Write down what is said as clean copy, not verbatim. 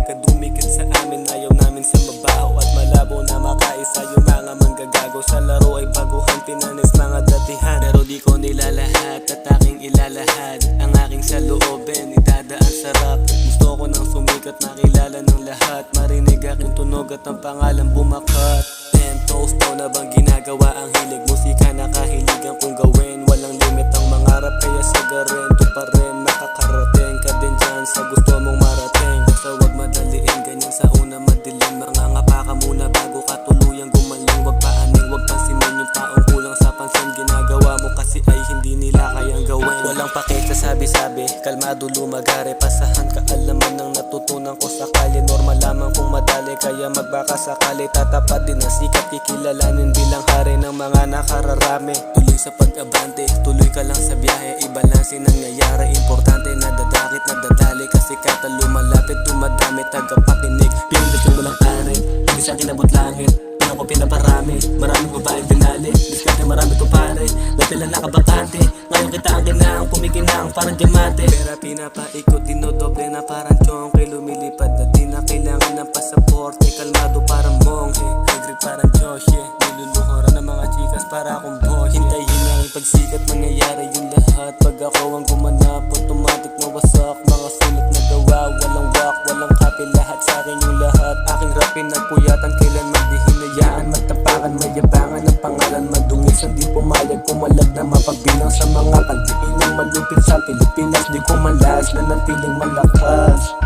pagkadumikit sa amin. Ayaw namin sa mabaho at malabo na makaisa yung mga manggagago. Sa laro ay baguhan, tinanis mga datihan, pero di ko nilalahat at aking ilalahad ang aking saloobin, idadaan sa rap. Gusto ko nang sumikat, makilala ng lahat, marinig aking tunog at ang pangalan bumakat. 10 toes daw na bang ginagawa ang hilig, musika nakahiligan kong gawin. Walang limit ang mangarap, kaya sagarin to pa rin. Makakarating ka din dyan sa gusto mong marating. Basta wag madaliin, ganyan sa una madilim. Mangangapa ka muna bago ka tuluyang gumaling. Wag paaning, wag pansinin yung taong kulang sa pansin. Ginagawa mo kasi ay hindi nila kayang gawin. Walang pakit sa sabi-sabi, kalmado lumagare. Pasahan kaalaman ng natutunan ko sakali. Normal lamang kung madali, kaya magbaka sakali. Tatapat din ang sikat, kikilalanin bilang hari ng mga nakararami. Tuloy sa pag-abante, tuloy ka lang sa biyahe. Ibalanse nangyayari, importante na dadakit na dadali. Kasi kata lumalapit, dumadami tagapakinig. Pinagdasyon mo lang arin, hindi sa akin abot langit. Pinang ko pinaparami, maraming babaeng binali. Diskarte marami to pare, napila nakabakante. Ngayon kita ang kinang, kumikinang parang diamante. Pera pinapaikot, dinodoble na parang chongke. Lumilipad na di na kailangan ng pasaporte. Kalmado parang monghe, hagrid parang Josh, yeah. Niluluhuran ng mga chikas para akong boss, yeah. Hintayin ang pagsikat, mangyayari yung lahat. Pag ako ang gumanap, automatic na wasak. Mga sulit na gawa, walang wak, walang copy. Lahat sa akin yung lahat, aking rapin nagpuyatan. Kailan magdihinayaan, magtapakan, mayabangan ang pangalan. Madungis, hindi pumayag, pumalag na mapagbilang sa mga kantiin ng malupit sa Pilipinas. Di ko malas, nanatiling malakas.